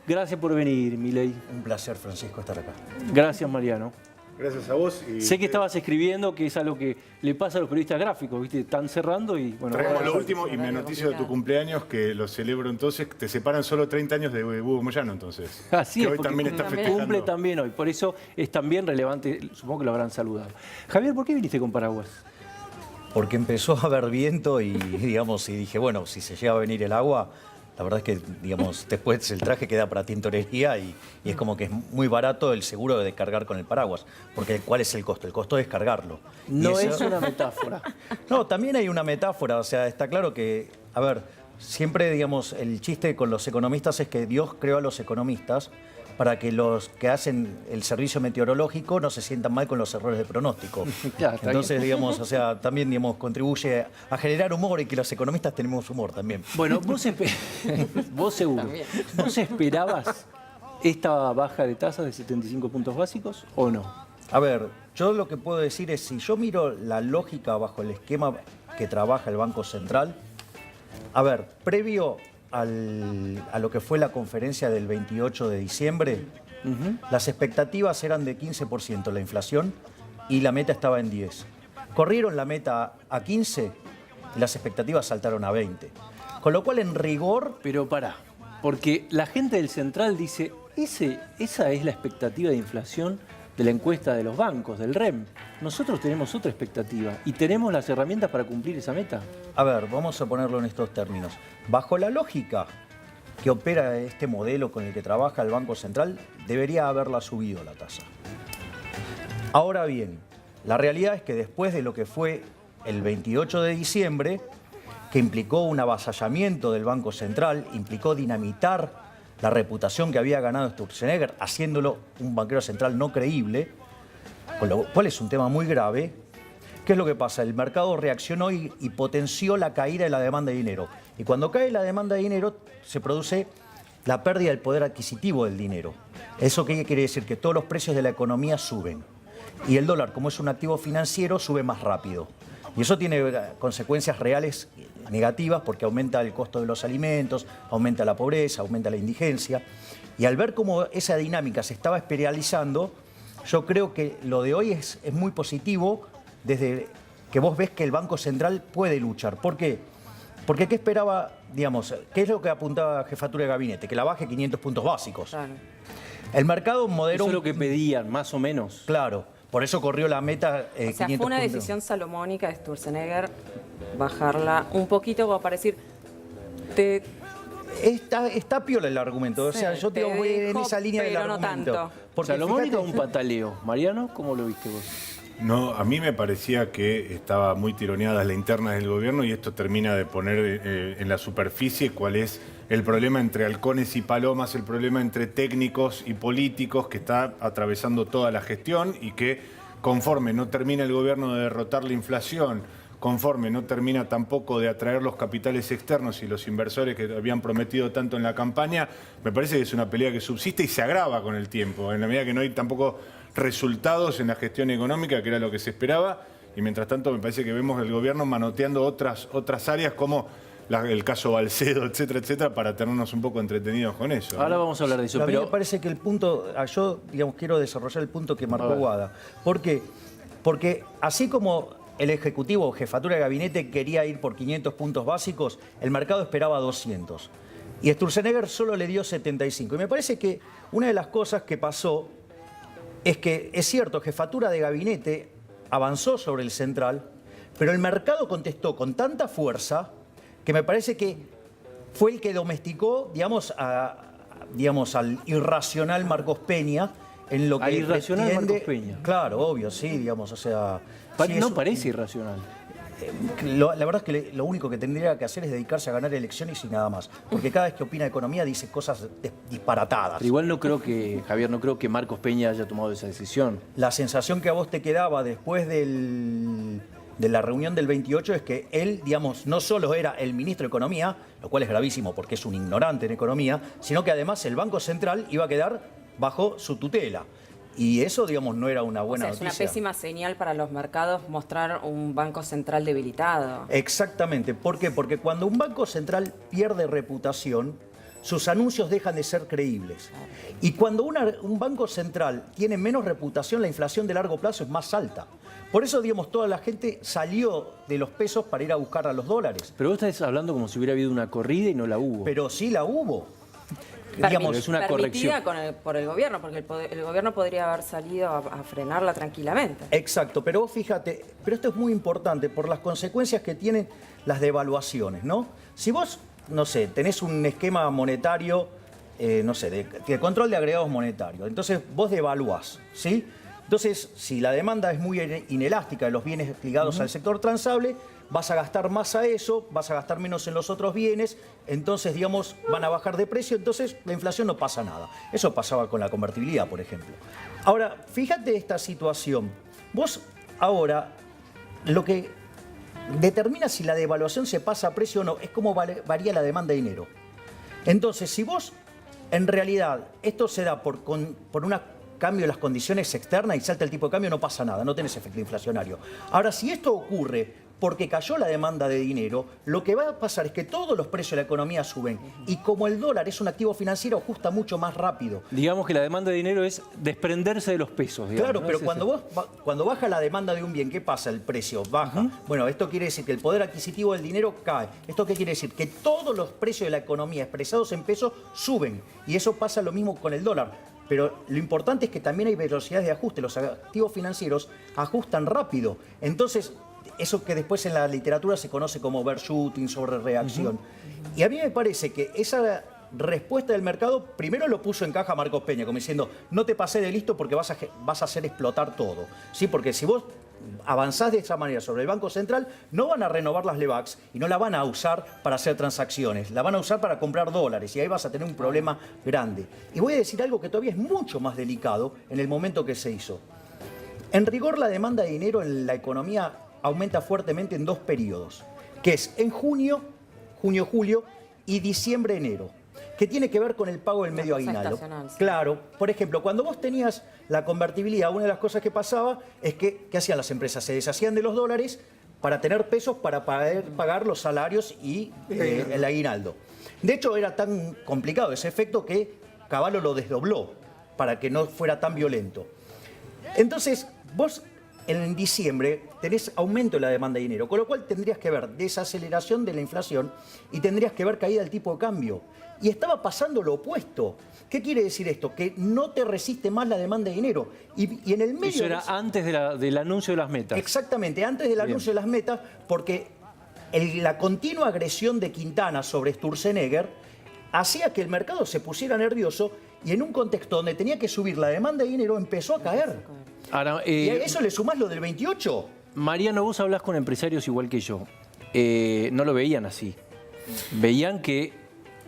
Gracias por venir, Milei. Un placer, Francisco, estar acá. Gracias, Mariano. Gracias a vos. Sé que estabas escribiendo, que es algo que le pasa a los periodistas gráficos, ¿viste? Están cerrando y bueno. Traemos lo último y me noticio de tu cumpleaños, que lo celebro entonces. Te separan solo 30 años de Hugo Moyano, entonces. Así que es, hoy porque también está festejando. cumple también hoy. Por eso es también relevante, supongo que lo habrán saludado. Javier, ¿por qué viniste con paraguas? Porque empezó a haber viento y, digamos, y dije, bueno, si se llega a venir el agua, la verdad es que, digamos, después el traje queda para tintorería y es como que es muy barato el seguro de cargar con el paraguas. Porque ¿cuál es el costo? El costo es cargarlo. No es una metáfora. No, también hay una metáfora. O sea, está claro que, a ver, siempre, digamos, el chiste con los economistas es que Dios creó a los economistas para que los que hacen el servicio meteorológico no se sientan mal con los errores de pronóstico. Ya, está Entonces, bien. digamos, o sea, también, digamos, contribuye a generar humor y que los economistas tenemos humor también. Bueno, vos seguro. ¿Vos esperabas esta baja de tasas de 75 puntos básicos o no? A ver, yo lo que puedo decir es, si yo miro la lógica bajo el esquema que trabaja el Banco Central, a ver, previo a lo que fue la conferencia del 28 de diciembre, las expectativas eran de 15% la inflación y la meta estaba en 10. Corrieron la meta a 15 y las expectativas saltaron a 20. Con lo cual, en rigor... Pero pará, porque la gente del Central dice, esa es la expectativa de inflación de la encuesta de los bancos, del REM. Nosotros tenemos otra expectativa y tenemos las herramientas para cumplir esa meta. A ver, vamos a ponerlo en estos términos. Bajo la lógica que opera este modelo con el que trabaja el Banco Central, debería haberla subido la tasa. Ahora bien, la realidad es que después de lo que fue el 28 de diciembre, que implicó un avasallamiento del Banco Central, implicó dinamitar la reputación que había ganado Sturzenegger, haciéndolo un banquero central no creíble, con lo cual es un tema muy grave. ¿Qué es lo que pasa? El mercado reaccionó y potenció la caída de la demanda de dinero. Y cuando cae la demanda de dinero, se produce la pérdida del poder adquisitivo del dinero. ¿Eso qué quiere decir? Que todos los precios de la economía suben. Y el dólar, como es un activo financiero, sube más rápido. Y eso tiene consecuencias reales negativas porque aumenta el costo de los alimentos, aumenta la pobreza, aumenta la indigencia. Y al ver cómo esa dinámica se estaba espiralizando, yo creo que lo de hoy es muy positivo desde que vos ves que el Banco Central puede luchar. ¿Por qué? Porque ¿qué esperaba, digamos, qué es lo que apuntaba Jefatura de Gabinete? Que la baje 500 puntos básicos. Claro. El mercado moderó... Eso es lo que pedían, más o menos. Claro, por eso corrió la meta O sea, fue una decisión salomónica de Sturzenegger bajarla un poquito como para decir... Está piola el argumento, o sea, Sí, yo te te voy en dejo, esa línea del pero no argumento. tanto. Porque ¿Salomónica o fíjate- un pataleo? Mariano, ¿cómo lo viste vos? No, a mí me parecía que estaba muy tironeada la interna del gobierno y esto termina de poner en la superficie cuál es el problema entre halcones y palomas, el problema entre técnicos y políticos que está atravesando toda la gestión y que conforme no termina el gobierno de derrotar la inflación, conforme no termina tampoco de atraer los capitales externos y los inversores que habían prometido tanto en la campaña, me parece que es una pelea que subsiste y se agrava con el tiempo, en la medida que no hay tampoco resultados en la gestión económica, que era lo que se esperaba, y mientras tanto me parece que vemos el gobierno manoteando otras áreas como el caso Balcedo, etcétera, etcétera, para tenernos un poco entretenidos con eso. Ahora vamos a hablar de eso, A mí me pero parece que el punto, yo digamos quiero desarrollar el punto que marcó Guada. ¿Por qué? Porque así como el Ejecutivo o Jefatura de Gabinete quería ir por 500 puntos básicos, el mercado esperaba 200. Y Sturzenegger solo le dio 75. Y me parece que una de las cosas que pasó es que, es cierto, Jefatura de Gabinete avanzó sobre el central, pero el mercado contestó con tanta fuerza que me parece que fue el que domesticó, digamos, al irracional Marcos Peña en lo que ¿Al irracional pretende... Marcos Peña? Claro, obvio, sí, digamos, o sea... sí, no es- parece irracional. La verdad es que lo único que tendría que hacer es dedicarse a ganar elecciones y nada más. Porque cada vez que opina de economía dice cosas disparatadas. Pero igual no creo que, Javier, no creo que Marcos Peña haya tomado esa decisión. La sensación que a vos te quedaba después de la reunión del 28 es que él, digamos, no solo era el ministro de Economía, lo cual es gravísimo porque es un ignorante en economía, sino que además el Banco Central iba a quedar bajo su tutela. Y eso, digamos, no era una O buena sea, es una noticia. pésima señal para los mercados mostrar un banco central debilitado. Exactamente. ¿Por qué? Porque cuando un banco central pierde reputación, sus anuncios dejan de ser creíbles. Y cuando un banco central tiene menos reputación, la inflación de largo plazo es más alta. Por eso, digamos, toda la gente salió de los pesos para ir a buscar a los dólares. Pero vos estás hablando como si hubiera habido una corrida y no la hubo. Pero sí la hubo. Digamos, es una permitida corrección. por el gobierno, porque el gobierno podría haber salido a frenarla tranquilamente. Exacto, pero vos fíjate, pero esto es muy importante por las consecuencias que tienen las devaluaciones, ¿no? Si vos, no sé, tenés un esquema monetario, no sé, de control de agregados monetarios, entonces vos devaluás, ¿sí? Entonces, si la demanda es muy inelástica de los bienes ligados al sector transable, vas a gastar más a eso, vas a gastar menos en los otros bienes, entonces, digamos, van a bajar de precio, entonces la inflación no pasa nada. Eso pasaba con la convertibilidad, por ejemplo. Ahora, fíjate esta situación. Vos ahora, lo que determina si la devaluación se pasa a precio o no es cómo varía la demanda de dinero. Entonces, si vos, en realidad, esto se da por un cambio de las condiciones externas y salta el tipo de cambio, no pasa nada, no tenés efecto inflacionario. Ahora, si esto ocurre porque cayó la demanda de dinero, lo que va a pasar es que todos los precios de la economía suben. Y como el dólar es un activo financiero, ajusta mucho más rápido. Digamos que la demanda de dinero es desprenderse de los pesos, digamos. Claro, ¿no? pero Es cuando baja la demanda de un bien, ¿qué pasa? El precio baja. Bueno, esto quiere decir que el poder adquisitivo del dinero cae. ¿Esto qué quiere decir? Que todos los precios de la economía expresados en pesos suben. Y eso pasa lo mismo con el dólar. Pero lo importante es que también hay velocidades de ajuste. Los activos financieros ajustan rápido. Entonces, eso que después en la literatura se conoce como overshooting, sobre reacción. Y a mí me parece que esa respuesta del mercado primero lo puso en caja Marcos Peña, como diciendo, no te pasé de listo porque vas a hacer explotar todo. ¿Sí? Porque si vos avanzás de esa manera sobre el Banco Central, no van a renovar las LEVAX y no la van a usar para hacer transacciones, la van a usar para comprar dólares y ahí vas a tener un problema grande. Y voy a decir algo que todavía es mucho más delicado en el momento que se hizo. En rigor, la demanda de dinero en la economía aumenta fuertemente en dos periodos, que es en junio, julio y diciembre-enero, que tiene que ver con el pago del medio aguinaldo. Sí. Claro, por ejemplo, cuando vos tenías la convertibilidad, una de las cosas que pasaba es que, ¿qué hacían las empresas? Se deshacían de los dólares para tener pesos para pagar los salarios y el aguinaldo. De hecho, era tan complicado ese efecto que Cavallo lo desdobló para que no fuera tan violento. Entonces, vos en diciembre tenés aumento de la demanda de dinero, con lo cual tendrías que ver desaceleración de la inflación y tendrías que ver caída del tipo de cambio. Y estaba pasando lo opuesto. ¿Qué quiere decir esto? Que no te resiste más la demanda de dinero. Y en el medio... Eso era antes del anuncio de las metas. Exactamente, antes del anuncio de las metas, porque la continua agresión de Quintana sobre Sturzenegger hacía que el mercado se pusiera nervioso y en un contexto donde tenía que subir la demanda de dinero empezó a caer. Ahora, ¿Y a eso le sumás lo del 28? Mariano, vos hablás con empresarios igual que yo. No lo veían así. Veían que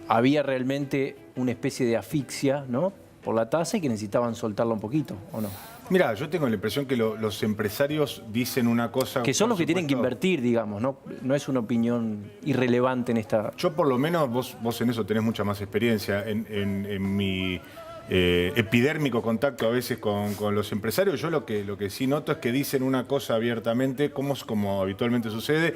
había realmente una especie de asfixia, ¿no?, por la tasa y que necesitaban soltarla un poquito, ¿o no? Mira, yo tengo la impresión que los empresarios dicen una cosa... Que son por los que tienen que supuesto. invertir, digamos, ¿no? No es una opinión irrelevante en esta... Yo por lo menos, vos en eso tenés mucha más experiencia. En mi epidérmico contacto a veces con los empresarios, yo lo que sí noto es que dicen una cosa abiertamente, como habitualmente sucede,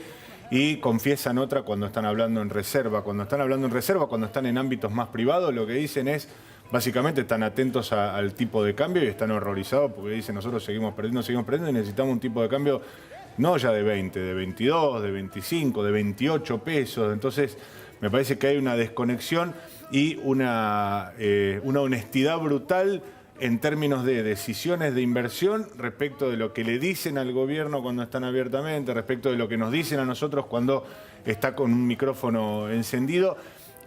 y confiesan otra cuando están hablando en reserva. Cuando están hablando en reserva, cuando están en ámbitos más privados, lo que dicen es, básicamente están atentos al tipo de cambio y están horrorizados porque dicen, nosotros seguimos perdiendo y necesitamos un tipo de cambio no ya de 20, de 22, de 25, de 28 pesos. Entonces, me parece que hay una desconexión y una honestidad brutal en términos de decisiones de inversión respecto de lo que le dicen al gobierno cuando están abiertamente, respecto de lo que nos dicen a nosotros cuando está con un micrófono encendido.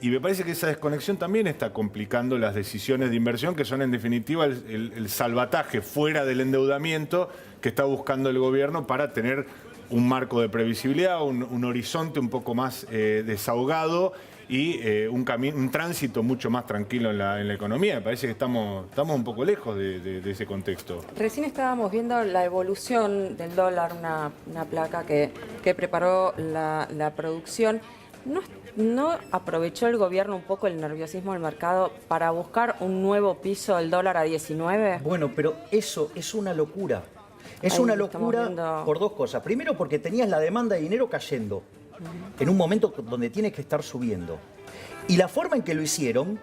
Y me parece que esa desconexión también está complicando las decisiones de inversión, que son en definitiva el salvataje fuera del endeudamiento que está buscando el gobierno para tener un marco de previsibilidad, un horizonte un poco más desahogado y un tránsito mucho más tranquilo en la economía. Me parece que estamos un poco lejos de ese contexto. Recién estábamos viendo la evolución del dólar, una placa que preparó la producción. ¿No aprovechó el gobierno un poco el nerviosismo del mercado para buscar un nuevo piso del dólar a 19? Bueno, pero eso es una locura. Es Ahí una estamos locura viendo... por dos cosas. Primero, porque tenías la demanda de dinero cayendo en un momento donde tiene que estar subiendo. Y la forma en que lo hicieron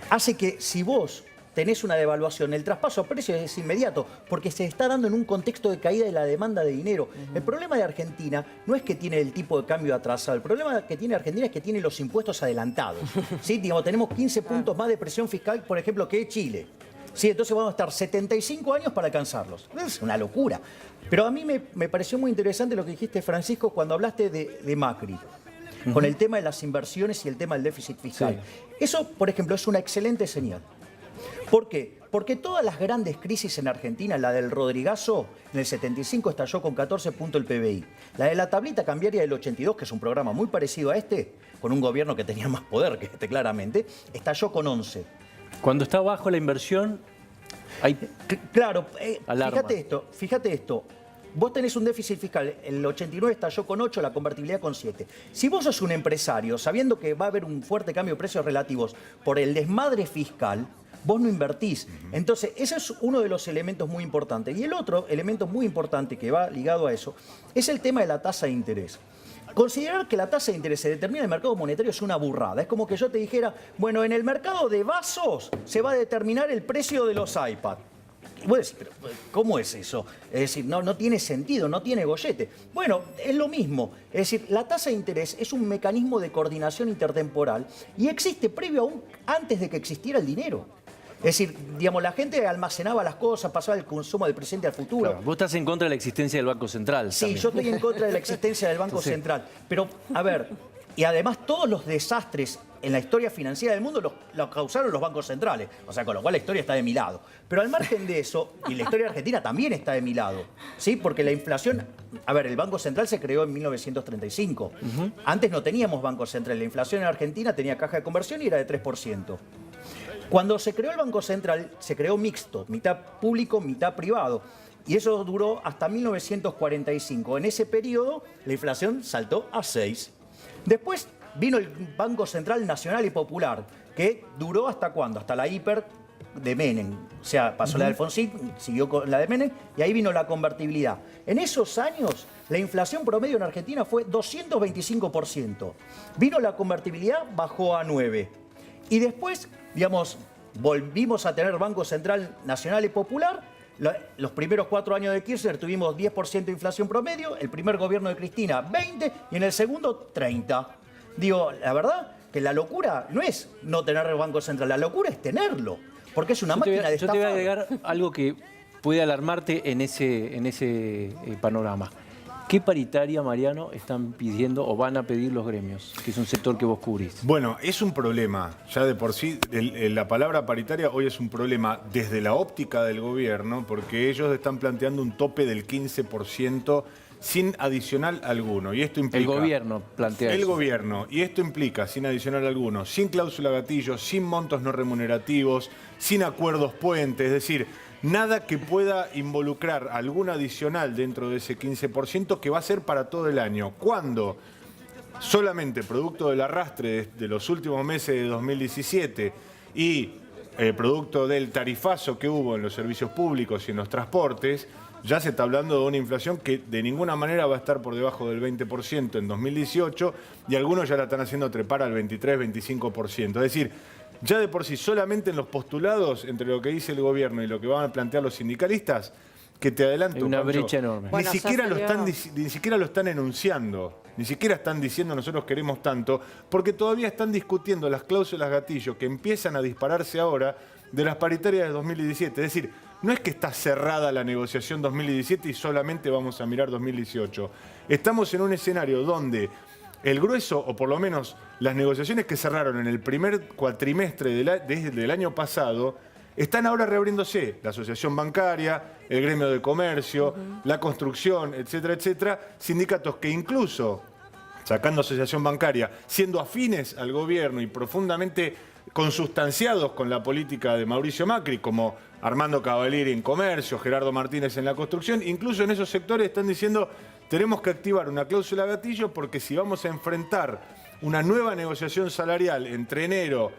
hace que si vos tenés una devaluación, el traspaso a precios es inmediato, porque se está dando en un contexto de caída de la demanda de dinero. El problema de Argentina no es que tiene el tipo de cambio atrasado, el problema que tiene Argentina es que tiene los impuestos adelantados. ¿Sí? Digamos, tenemos 15 puntos más de presión fiscal, por ejemplo, que Chile. Sí, entonces vamos a estar 75 años para alcanzarlos. Es una locura. Pero a mí me pareció muy interesante lo que dijiste, Francisco, cuando hablaste de Macri, con el tema de las inversiones y el tema del déficit fiscal. Sí. Eso, por ejemplo, es una excelente señal. ¿Por qué? Porque todas las grandes crisis en Argentina, la del Rodrigazo, en el 75 estalló con 14 puntos el PBI. La de la tablita cambiaria del 82, que es un programa muy parecido a este, con un gobierno que tenía más poder que este claramente, estalló con 11. Cuando está bajo la inversión, hay claro, alarma. Fíjate esto. Vos tenés un déficit fiscal, el 89 estalló con 8, la convertibilidad con 7. Si vos sos un empresario, sabiendo que va a haber un fuerte cambio de precios relativos por el desmadre fiscal, vos no invertís. Entonces, ese es uno de los elementos muy importantes. Y el otro elemento muy importante que va ligado a eso es el tema de la tasa de interés. Considerar que la tasa de interés se determina en el mercado monetario es una burrada. Es como que yo te dijera, bueno, en el mercado de vasos se va a determinar el precio de los iPad. Y vos decís, pero ¿cómo es eso? Es decir, no tiene sentido, no tiene gollete. Bueno, es lo mismo. Es decir, la tasa de interés es un mecanismo de coordinación intertemporal y existe previo aún antes de que existiera el dinero. Es decir, digamos, la gente almacenaba las cosas, pasaba el consumo del presente al futuro. Claro, vos estás en contra de la existencia del Banco Central. Sí, también. yo estoy en contra de la existencia del Banco Central. Pero, a ver, y además todos los desastres en la historia financiera del mundo los causaron los bancos centrales. O sea, con lo cual la historia está de mi lado. Pero al margen de eso, y la historia argentina también está de mi lado. ¿Sí? Porque la inflación... A ver, el Banco Central se creó en 1935. Antes no teníamos Banco Central. La inflación en Argentina tenía caja de conversión y era de 3%. Cuando se creó el Banco Central, se creó mixto, mitad público, mitad privado. Y eso duró hasta 1945. En ese periodo, la inflación saltó a 6. Después vino el Banco Central Nacional y Popular, que duró ¿hasta cuándo? Hasta la hiper de Menem. O sea, pasó la de Alfonsín, siguió con la de Menem, y ahí vino la convertibilidad. En esos años, la inflación promedio en Argentina fue 225%. Vino la convertibilidad, bajó a 9%. Y después, digamos, volvimos a tener Banco Central Nacional y Popular. Los primeros 4 años de Kirchner tuvimos 10% de inflación promedio, el primer gobierno de Cristina 20% y en el segundo 30%. Digo, la verdad que la locura no es no tener el Banco Central, la locura es tenerlo, porque es una máquina de estafar. Yo te voy a agregar algo que puede alarmarte en ese panorama. ¿Qué paritaria, Mariano, están pidiendo o van a pedir los gremios, que es un sector que vos cubrís? Bueno, es un problema. Ya de por sí, la palabra paritaria hoy es un problema desde la óptica del gobierno, porque ellos están planteando un tope del 15% sin adicional alguno. Y esto implica... El gobierno plantea eso. El gobierno. Y esto implica, sin adicional alguno, sin cláusula gatillo, sin montos no remunerativos, sin acuerdos puentes, es decir... Nada que pueda involucrar algún adicional dentro de ese 15% que va a ser para todo el año. Cuando solamente producto del arrastre de los últimos meses de 2017 y producto del tarifazo que hubo en los servicios públicos y en los transportes, ya se está hablando de una inflación que de ninguna manera va a estar por debajo del 20% en 2018 y algunos ya la están haciendo trepar al 23-25%. Es decir, ya de por sí, solamente en los postulados, entre lo que dice el gobierno y lo que van a plantear los sindicalistas, que te adelanto, hay una Pancho, brecha enorme. Ni siquiera lo están enunciando, ni siquiera están diciendo nosotros queremos tanto, porque todavía están discutiendo las cláusulas gatillo que empiezan a dispararse ahora de las paritarias de 2017. Es decir, no es que está cerrada la negociación 2017 y solamente vamos a mirar 2018. Estamos en un escenario donde... El grueso, o por lo menos las negociaciones que cerraron en el primer cuatrimestre del año pasado, están ahora reabriéndose. La asociación bancaria, el gremio de comercio, la construcción, etcétera, etcétera. Sindicatos que incluso, sacando asociación bancaria, siendo afines al gobierno y profundamente consustanciados con la política de Mauricio Macri, como Armando Cavalieri en comercio, Gerardo Martínez en la construcción, incluso en esos sectores están diciendo... Tenemos que activar una cláusula gatillo porque si vamos a enfrentar una nueva negociación salarial entre enero,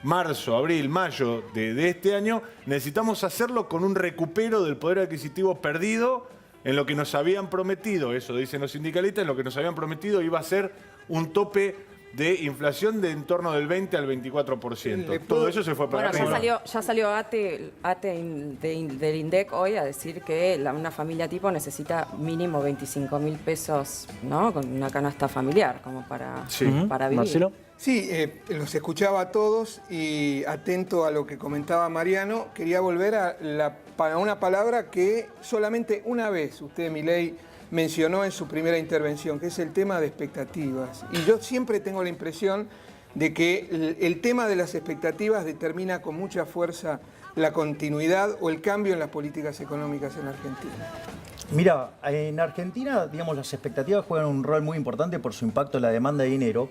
marzo, abril, mayo de este año, necesitamos hacerlo con un recupero del poder adquisitivo perdido en lo que nos habían prometido, eso dicen los sindicalistas, en lo que nos habían prometido iba a ser un tope de inflación de en torno del 20 al 24%. Todo eso se fue para Bueno, arriba. ya salió del INDEC hoy a decir que una familia tipo necesita mínimo 25.000 pesos, ¿no? Con una canasta familiar, como para vivir. Marcelo. Sí, los escuchaba a todos y atento a lo que comentaba Mariano, quería volver a una palabra que solamente una vez usted, Milei, mencionó en su primera intervención, que es el tema de expectativas. Y yo siempre tengo la impresión de que el tema de las expectativas determina con mucha fuerza la continuidad o el cambio en las políticas económicas en Argentina. Mira, en Argentina, digamos, las expectativas juegan un rol muy importante por su impacto en la demanda de dinero.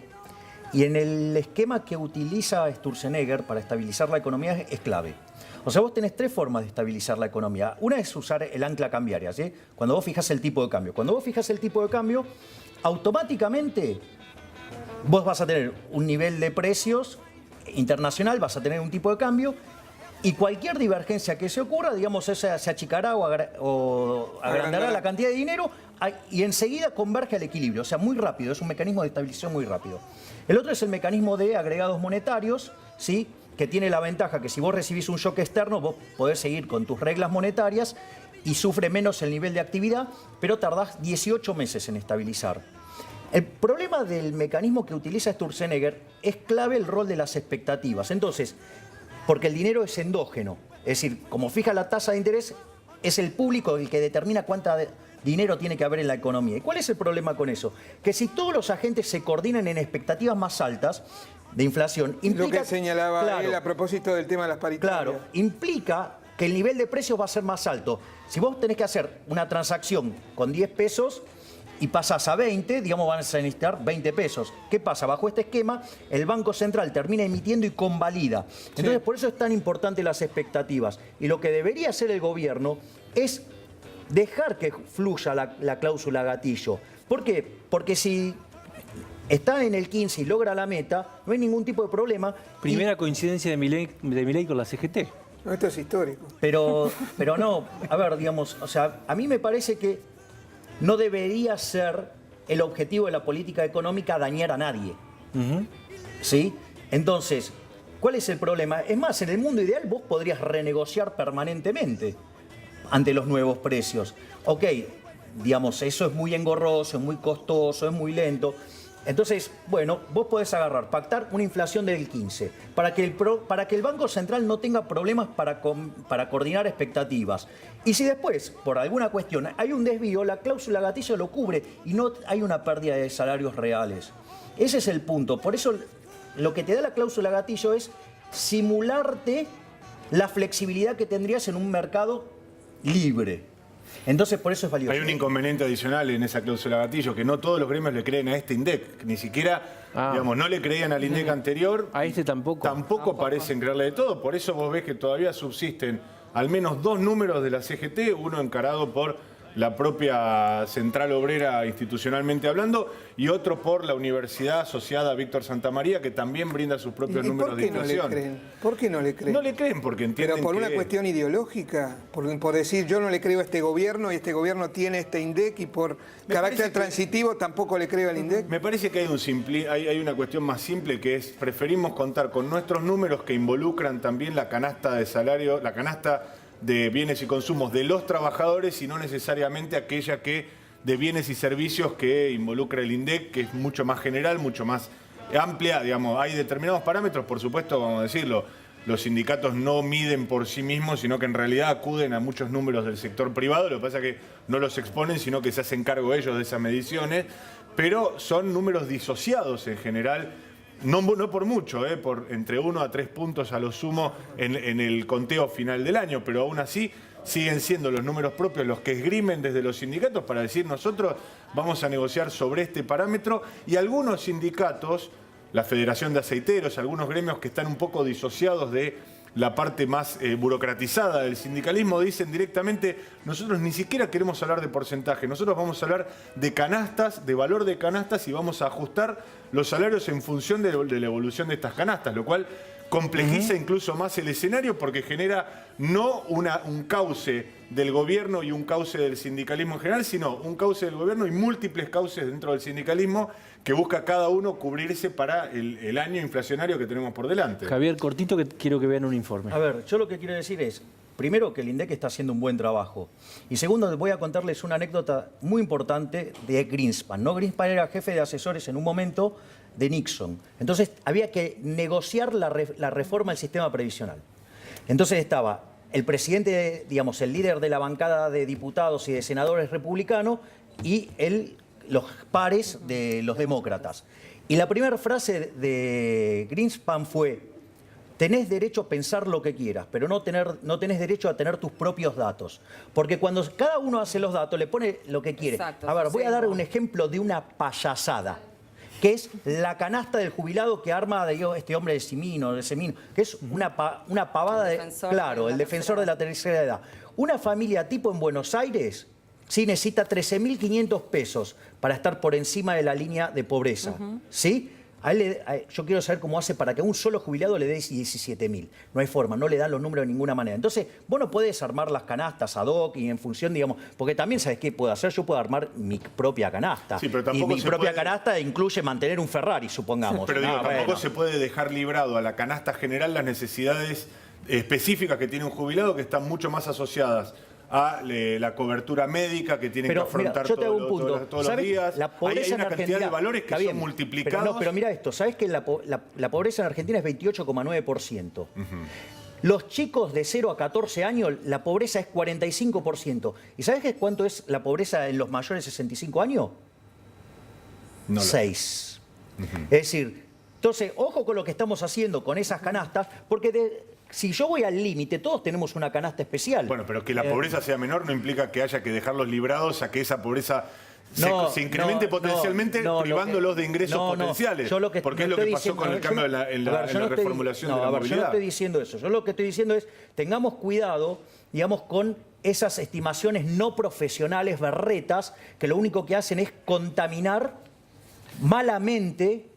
Y en el esquema que utiliza Sturzenegger para estabilizar la economía es clave. O sea, vos tenés tres formas de estabilizar la economía. Una es usar el ancla cambiaria, ¿sí? Cuando vos fijás el tipo de cambio. Cuando vos fijás el tipo de cambio, automáticamente vos vas a tener un nivel de precios internacional, vas a tener un tipo de cambio y cualquier divergencia que se ocurra, digamos, esa se achicará o agrandará la cantidad de dinero y enseguida converge al equilibrio. O sea, muy rápido, es un mecanismo de estabilización muy rápido. El otro es el mecanismo de agregados monetarios, ¿sí? Que tiene la ventaja que si vos recibís un shock externo, vos podés seguir con tus reglas monetarias y sufre menos el nivel de actividad, pero tardás 18 meses en estabilizar. El problema del mecanismo que utiliza Sturzenegger es clave el rol de las expectativas. Entonces, porque el dinero es endógeno, es decir, como fija la tasa de interés, es el público el que determina cuánta dinero tiene que haber en la economía. ¿Y cuál es el problema con eso? Que si todos los agentes se coordinan en expectativas más altas de inflación, implica... Lo que señalaba claro, él a propósito del tema de las paritarias. Claro, implica que el nivel de precios va a ser más alto. Si vos tenés que hacer una transacción con 10 pesos y pasás a 20, digamos, van a necesitar 20 pesos. ¿Qué pasa? Bajo este esquema, el Banco Central termina emitiendo y convalida. Entonces, por eso es tan importante las expectativas. Y lo que debería hacer el gobierno es dejar que fluya la cláusula gatillo. ¿Por qué? Porque si está en el 15 y logra la meta, no hay ningún tipo de problema. Primera coincidencia de Milei con la CGT. No, esto es histórico. Pero no, a ver, digamos, o sea, a mí me parece que no debería ser el objetivo de la política económica dañar a nadie. ¿Sí? Entonces, ¿cuál es el problema? Es más, en el mundo ideal vos podrías renegociar permanentemente ante los nuevos precios. Ok, digamos, eso es muy engorroso, es muy costoso, es muy lento. Entonces, bueno, vos podés pactar una inflación del 15, para que el Banco Central no tenga problemas para coordinar expectativas. Y si después, por alguna cuestión, hay un desvío, la cláusula gatillo lo cubre y no hay una pérdida de salarios reales. Ese es el punto. Por eso, lo que te da la cláusula gatillo es simularte la flexibilidad que tendrías en un mercado libre. Entonces, por eso es valioso. Hay un inconveniente adicional en esa cláusula gatillo, que no todos los gremios le creen a este INDEC. Ni siquiera, digamos, no le creían al INDEC anterior. A este tampoco. Tampoco parecen creerle de todo. Por eso vos ves que todavía subsisten al menos dos números de la CGT, uno encarado por la propia Central Obrera institucionalmente hablando, y otro por la Universidad Asociada a Víctor Santamaría, que también brinda sus propios números de inflación. ¿Por qué no le creen? No le creen porque entienden ¿Pero por una cuestión ideológica? Por decir, yo no le creo a este gobierno y este gobierno tiene este INDEC y por carácter transitivo tampoante le creo al INDEC? Me parece que hay una cuestión más simple, que es preferimos contar con nuestros números que involucran también la canasta de salario, la canasta de bienes y consumos de los trabajadores y no necesariamente aquella que de bienes y servicios que involucra el INDEC, que es mucho más general, mucho más amplia. Digamos, hay determinados parámetros, por supuesto, vamos a decirlo, los sindicatos no miden por sí mismos, sino que en realidad acuden a muchos números del sector privado. Lo que pasa es que no los exponen, sino que se hacen cargo ellos de esas mediciones, pero son números disociados en general. No por mucho, por entre 1 a 3 puntos a lo sumo en el conteo final del año, pero aún así siguen siendo los números propios los que esgrimen desde los sindicatos para decir nosotros vamos a negociar sobre este parámetro, y algunos sindicatos, la Federación de Aceiteros, algunos gremios que están un poco disociados de la parte más burocratizada del sindicalismo, dicen directamente, nosotros ni siquiera queremos hablar de porcentaje, nosotros vamos a hablar de canastas, de valor de canastas, y vamos a ajustar los salarios en función de la evolución de estas canastas, lo cual complejiza incluso más el escenario porque genera no un cauce del gobierno y un cauce del sindicalismo en general, sino un cauce del gobierno y múltiples cauces dentro del sindicalismo que busca cada uno cubrirse para el año inflacionario que tenemos por delante. Javier, cortito, que quiero que vean un informe. A ver, yo lo que quiero decir es, primero, que el INDEC está haciendo un buen trabajo. Y segundo, voy a contarles una anécdota muy importante de Greenspan, ¿no? Greenspan era jefe de asesores en un momento de Nixon. Entonces, había que negociar la reforma del sistema previsional. Entonces estaba el presidente, digamos, el líder de la bancada de diputados y de senadores republicanos y los pares de los demócratas. Y la primera frase de Greenspan fue: tenés derecho a pensar lo que quieras, pero no tenés derecho a tener tus propios datos. Porque cuando cada uno hace los datos, le pone lo que quiere. Exacto, A ver, voy a dar sí. un ejemplo de una payasada, que es la canasta del jubilado que arma este hombre de Semino, que es una pavada de... Claro, el defensor de la tercera edad. Una familia tipo en Buenos Aires, sí, necesita 13.500 pesos para estar por encima de la línea de pobreza, ¿sí? Yo quiero saber cómo hace para que a un solo jubilado le dé 17.000. No hay forma, no le dan los números de ninguna manera. Entonces, vos no podés armar las canastas ad hoc y en función, digamos, porque también, ¿sabes qué puedo hacer? Yo puedo armar mi propia canasta. Sí, pero y tampoco mi se propia puede... canasta incluye mantener un Ferrari, supongamos. Pero digo, tampoco bueno. se puede dejar librado a la canasta general las necesidades específicas que tiene un jubilado que están mucho más asociadas a la cobertura médica que tienen que afrontar todos los días. La pobreza hay una en cantidad Argentina, de valores que está son bien, multiplicados. pero mira esto, ¿sabes que la pobreza en Argentina es 28,9%? Los chicos de 0 a 14 años, la pobreza es 45%. ¿Y sabes cuánto es la pobreza en los mayores de 65 años? No lo- 6. Es decir, entonces, ojo con lo que estamos haciendo con esas canastas, porque si yo voy al límite, todos tenemos una canasta especial. Bueno, pero que la pobreza sea menor no implica que haya que dejarlos librados a que esa pobreza se incremente potencialmente privándolos de ingresos potenciales. Porque es lo que pasó con el cambio en la reformulación de la movilidad. Yo no estoy diciendo eso. Yo lo que estoy diciendo es, tengamos cuidado, digamos, con esas estimaciones no profesionales, berretas, que lo único que hacen es contaminar malamente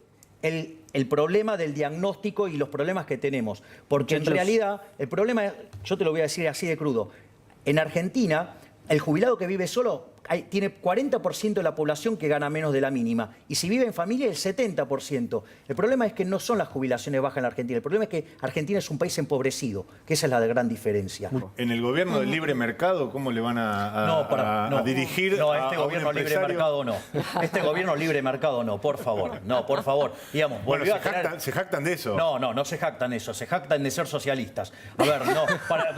el problema del diagnóstico y los problemas que tenemos. Porque en realidad, el problema, yo te lo voy a decir así de crudo, en Argentina, el jubilado que vive solo tiene 40% de la población que gana menos de la mínima. Y si vive en familia, el 70%. El problema es que no son las jubilaciones bajas en la Argentina. El problema es que Argentina es un país empobrecido, que esa es la gran diferencia. En el gobierno del libre mercado, ¿cómo le van a dirigir No, a este un gobierno libre empresario? mercado no. Este gobierno libre mercado no, por favor. No, por favor. Digamos, Bueno, volvió a tener... se jactan de eso. No se jactan eso, se jactan de ser socialistas. A ver,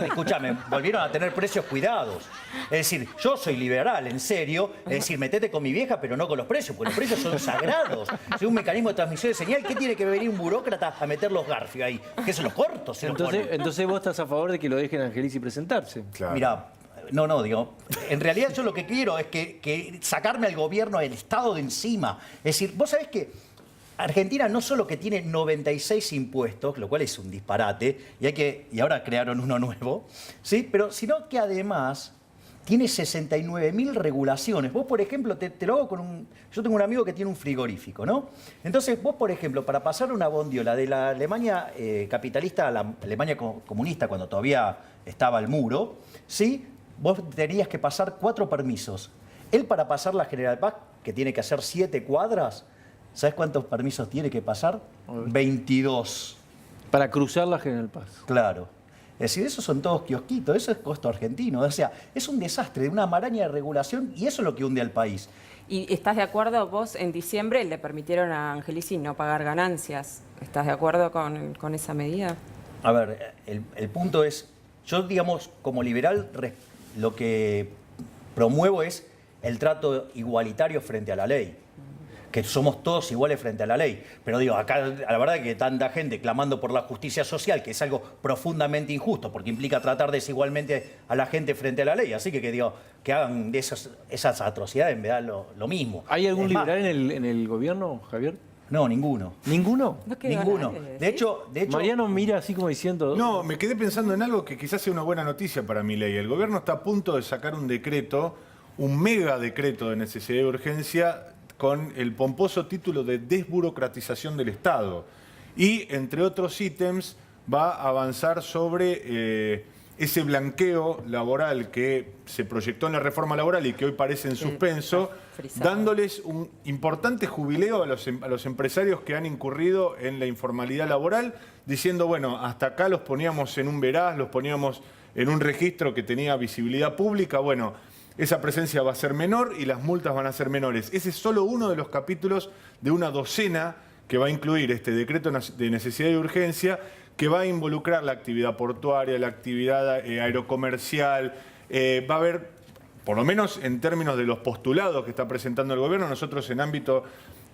escúchame, volvieron a tener precios cuidados. Es decir, yo soy liberal, en serio. Es decir, metete con mi vieja, pero no con los precios, porque los precios son sagrados. Es un mecanismo de transmisión de señal. ¿Qué tiene que venir un burócrata a meter los garfios ahí? ¿Qué se los cortos? Se los ponen. Entonces vos estás a favor de que lo dejen a Angelici presentarse. Claro. Mirá, digo, en realidad yo lo que quiero es que sacarme al gobierno, al Estado de encima. Es decir, vos sabés que Argentina no solo que tiene 96 impuestos, lo cual es un disparate, y ahora crearon uno nuevo, ¿sí? Pero sino que además tiene 69.000 regulaciones. Vos, por ejemplo, te lo hago con yo tengo un amigo que tiene un frigorífico, ¿no? Entonces, vos, por ejemplo, para pasar una bondiola de la Alemania capitalista a la Alemania comunista, cuando todavía estaba el muro, ¿sí? Vos tenías que pasar 4 permisos. Él, para pasar la General Paz, que tiene que hacer 7 cuadras, ¿sabes cuántos permisos tiene que pasar? 22. Para cruzar la General Paz. Claro. Es decir, esos son todos kiosquitos, eso es costo argentino. O sea, es un desastre, de una maraña de regulación, y eso es lo que hunde al país. ¿Y estás de acuerdo? Vos en diciembre le permitieron a Angelici no pagar ganancias. ¿Estás de acuerdo con esa medida? A ver, el punto es, yo, digamos, como liberal, lo que promuevo es el trato igualitario frente a la ley. Que somos todos iguales frente a la ley. Pero digo, acá la verdad que tanta gente clamando por la justicia social, que es algo profundamente injusto, porque implica tratar desigualmente a la gente frente a la ley. Así que digo, que hagan de esas atrocidades en verdad lo mismo. ¿Hay algún Es más, liberal en el gobierno, Javier? No, ninguno. ¿Ninguno? No quedó Ninguno. nadie, De hecho, Mariano mira así como diciendo... No, me quedé pensando en algo que quizás sea una buena noticia para mi ley. El gobierno está a punto de sacar un decreto, un mega decreto de necesidad y urgencia, con el pomposo título de desburocratización del Estado. Y, entre otros ítems, va a avanzar sobre ese blanqueo laboral que se proyectó en la reforma laboral y que hoy parece en suspenso, frisado. dándoles un importante jubileo a los empresarios que han incurrido en la informalidad laboral, diciendo, bueno, hasta acá los poníamos en un veraz, los poníamos en un registro que tenía visibilidad pública, bueno, esa presencia va a ser menor y las multas van a ser menores. Ese es solo uno de los capítulos de una docena que va a incluir este decreto de necesidad y urgencia, que va a involucrar la actividad portuaria, la actividad aerocomercial. Va a haber, por lo menos en términos de los postulados que está presentando el gobierno, nosotros en ámbito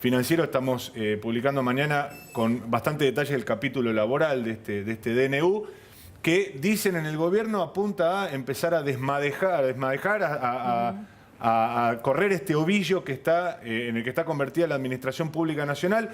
financiero estamos publicando mañana con bastante detalle el capítulo laboral de este DNU, que dicen en el gobierno apunta a empezar a desmadejar, a correr este ovillo que está, en el que está convertida la Administración Pública Nacional,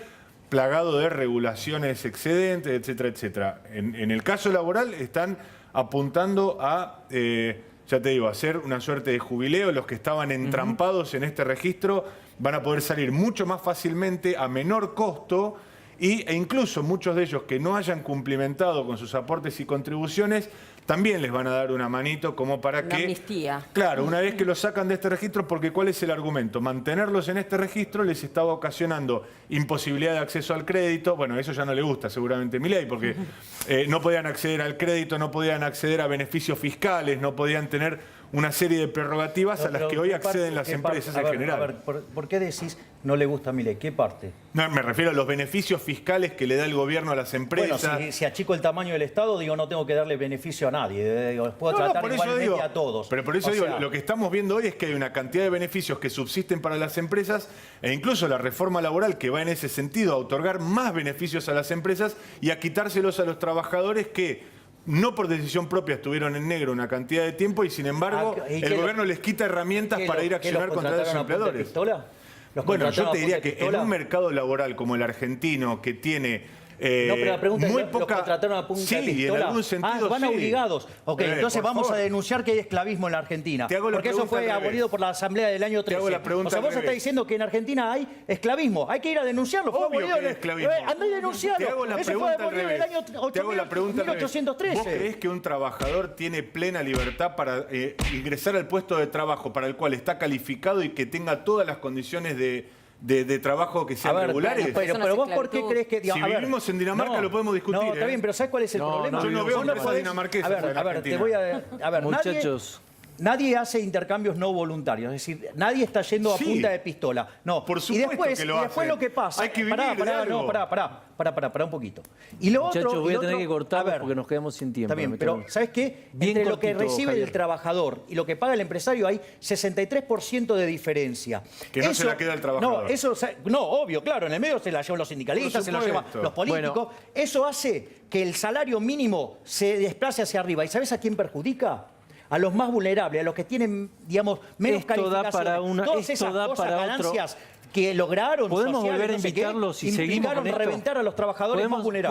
plagado de regulaciones excedentes, etcétera, etcétera. En el caso laboral están apuntando a, ya te digo, a hacer una suerte de jubileo. Los que estaban entrampados en este registro van a poder salir mucho más fácilmente, a menor costo, e incluso muchos de ellos que no hayan cumplimentado con sus aportes y contribuciones, también les van a dar una manito como para que... amnistía. Claro, una vez que los sacan de este registro, porque ¿cuál es el argumento? Mantenerlos en este registro les estaba ocasionando imposibilidad de acceso al crédito. Bueno, eso ya no le gusta seguramente a Milei, porque no podían acceder al crédito, no podían acceder a beneficios fiscales, no podían tener una serie de prerrogativas a las que hoy acceden las empresas en general. A ver, ¿por qué decís no le gusta a Milei? ¿Qué parte? No, me refiero a los beneficios fiscales que le da el gobierno a las empresas. Bueno, si achico el tamaño del Estado, digo, no tengo que darle beneficio a nadie. Puedo tratar por eso igualmente digo, a todos. Pero por eso lo que estamos viendo hoy es que hay una cantidad de beneficios que subsisten para las empresas e incluso la reforma laboral que va en ese sentido a otorgar más beneficios a las empresas y a quitárselos a los trabajadores que no por decisión propia estuvieron en negro una cantidad de tiempo y sin embargo el gobierno les quita herramientas para ir a accionar contra esos empleadores. Bueno, yo te diría que en un mercado laboral como el argentino que tiene no, pero la pregunta muy es, poca... ¿los contrataron a punta de pistola? En algún sentido van sí. obligados. Ok, entonces vamos favor. a denunciar que hay esclavismo en la Argentina. Porque eso fue abolido por la Asamblea del año 13. O sea, vos estás diciendo que en Argentina hay esclavismo. Hay que ir a denunciarlo. Fue abolido que hay esclavismo. Andá y denunciarlo. Eso fue abolido en el año 1813. ¿Vos creés que un trabajador tiene plena libertad para ingresar al puesto de trabajo para el cual está calificado y que tenga todas las condiciones de trabajo que sean regulares? Pero vos, ¿por qué crees que...? Si vivimos en Dinamarca lo podemos discutir. No, está bien, pero ¿sabes cuál es el problema? Yo no veo empresas dinamarquesas. A ver, te voy a... Muchachos... Nadie hace intercambios no voluntarios, es decir, nadie está yendo a punta de pistola. No, por supuesto y después lo que pasa... Hay que vivir pará un poquito. Y lo Muchachos, otro, voy a tener que cortar porque nos quedamos sin tiempo. Está bien, pero ¿sabes qué? Entre lo que recibe el trabajador y lo que paga el empresario hay 63% de diferencia. Que no se la queda el trabajador. No, obvio, claro, en el medio se la llevan los sindicalistas, se la llevan los políticos. Bueno, eso hace que el salario mínimo se desplace hacia arriba. ¿Y sabes a quién perjudica? A los más vulnerables, a los que tienen, digamos, menos calificaciones. Todas esas ganancias que lograron podemos volver a invitarlos y seguimos con esto. Reventar a los trabajadores más vulnerables.